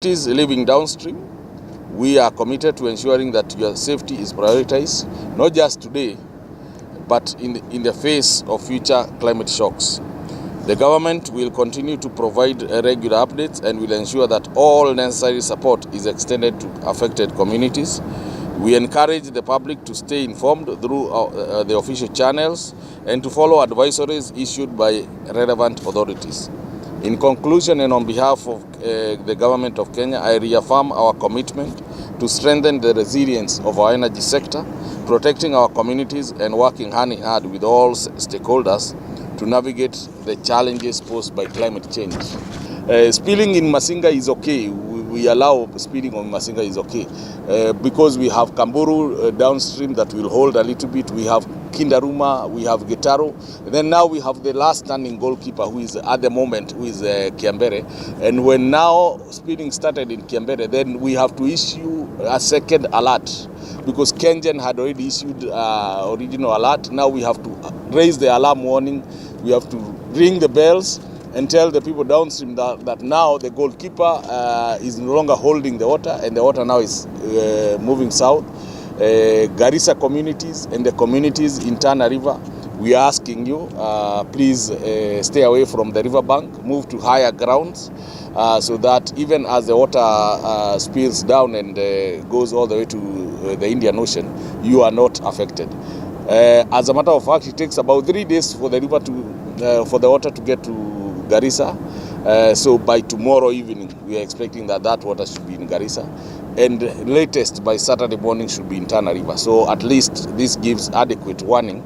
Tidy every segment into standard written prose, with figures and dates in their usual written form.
communities living downstream, we are committed to ensuring that your safety is prioritized, not just today, but in the face of future climate shocks. The government will continue to provide regular updates and will ensure that all necessary support is extended to affected communities. We encourage the public to stay informed through the official channels and to follow advisories issued by relevant authorities. In conclusion, and on behalf of the government of Kenya, I reaffirm our commitment to strengthen the resilience of our energy sector, protecting our communities and working hand in hand with all stakeholders to navigate the challenges posed by climate change. Spilling in Masinga is okay. We allow spilling on Masinga is okay because we have Kamburu downstream that will hold a little bit. We have Kindaruma, we have Gitaro. And then now we have the last standing goalkeeper who is at the moment, who is Kiambere. And when now spilling started in Kiambere, then we have to issue a second alert because Kengen had already issued original alert. Now we have to raise the alarm warning. We have to ring the bells and tell the people downstream that now the goalkeeper is no longer holding the water, and the water now is moving south. Garissa communities and the communities in Tana River, we are asking you, please stay away from the riverbank, move to higher grounds, so that even as the water spills down and goes all the way to the Indian Ocean, you are not affected. As a matter of fact, it takes about 3 days for the river for the water to get to Garissa. So by tomorrow evening, we are expecting that water should be in Garissa, and latest by Saturday morning should be in Tana River. So at least this gives adequate warning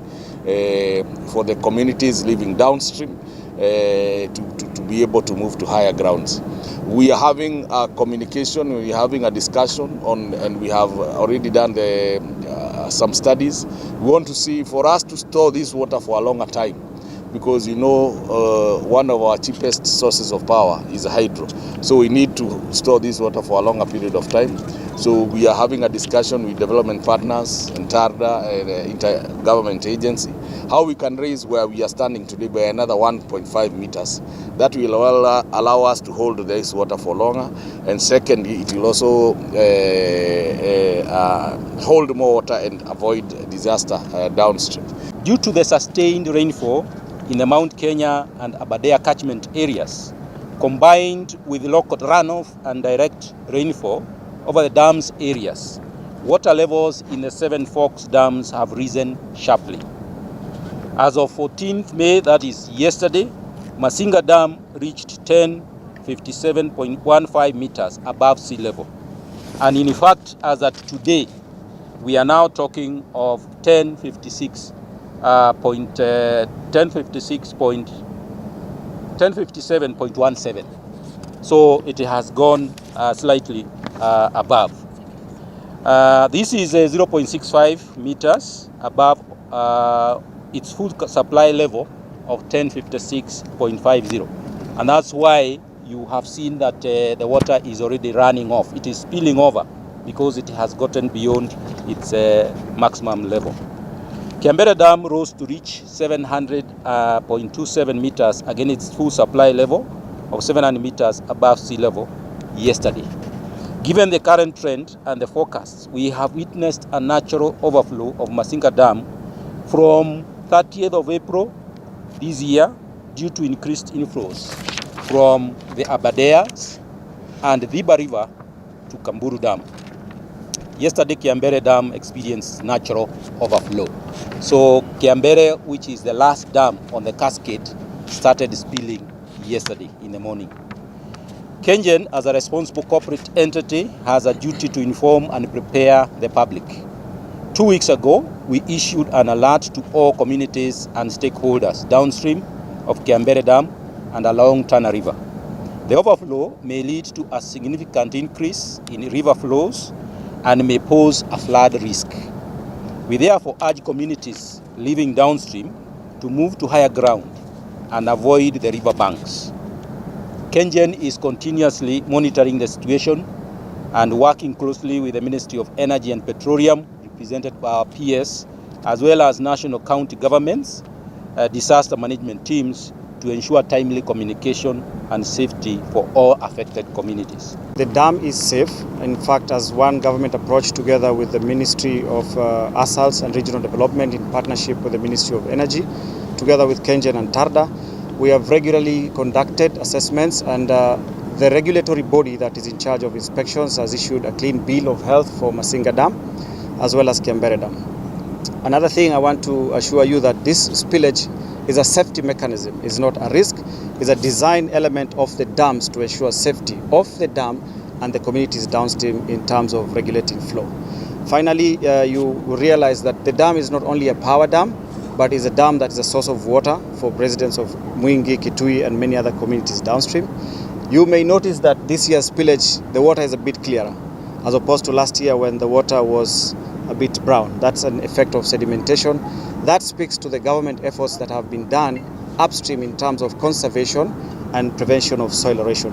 for the communities living downstream to be able to move to higher grounds. We are having a communication, we are having a discussion on, and we have already done some studies. We want to see, for us to store this water for a longer time, because you know one of our cheapest sources of power is hydro. So we need to store this water for a longer period of time. So we are having a discussion with development partners and TARDA, the intergovernment agency, how we can raise where we are standing today by another 1.5 meters. That will allow us to hold this water for longer. And secondly, it will also hold more water and avoid disaster downstream. Due to the sustained rainfall in the Mount Kenya and Aberdare catchment areas, combined with local runoff and direct rainfall over the dams areas, water levels in the Seven Forks dams have risen sharply. As of 14th May, that is yesterday, Masinga Dam reached 1057.15 meters above sea level. And in fact, as at today, we are now talking of 1057.17. So it has gone slightly above. This is 0.65 meters above its full supply level of 1056.50. And that's why you have seen that the water is already running off. It is spilling over because it has gotten beyond its maximum level. Kiambere Dam rose to reach 700.27 meters against its full supply level of 700 meters above sea level yesterday. Given the current trend and the forecasts, we have witnessed a natural overflow of Masinga Dam from 30th of April this year due to increased inflows from the Aberdares and the Viba River to Kamburu Dam. Yesterday, Kiambere Dam experienced natural overflow. So Kiambere, which is the last dam on the cascade, started spilling yesterday in the morning. Kengen, as a responsible corporate entity, has a duty to inform and prepare the public. 2 weeks ago, we issued an alert to all communities and stakeholders downstream of Kiambere Dam and along Tana River. The overflow may lead to a significant increase in river flows and may pose a flood risk. We therefore urge communities living downstream to move to higher ground and avoid the river banks. Kengen is continuously monitoring the situation and working closely with the Ministry of Energy and Petroleum, represented by our PS, as well as national county governments, disaster management teams, to ensure timely communication and safety for all affected communities. The dam is safe. In fact, as one government approach together with the Ministry of Asals and Regional Development in partnership with the Ministry of Energy, together with Kengen and Tarda, we have regularly conducted assessments, and the regulatory body that is in charge of inspections has issued a clean bill of health for Masinga Dam as well as Kiambere Dam. Another thing I want to assure you that this spillage is a safety mechanism, it's not a risk, it's a design element of the dams to ensure safety of the dam and the communities downstream in terms of regulating flow. Finally, you realize that the dam is not only a power dam, but is a dam that is a source of water for residents of Mwingi, Kitui and many other communities downstream. You may notice that this year's spillage, the water is a bit clearer, as opposed to last year when the water was a bit brown. That's an effect of sedimentation. That speaks to the government efforts that have been done upstream in terms of conservation and prevention of soil erosion.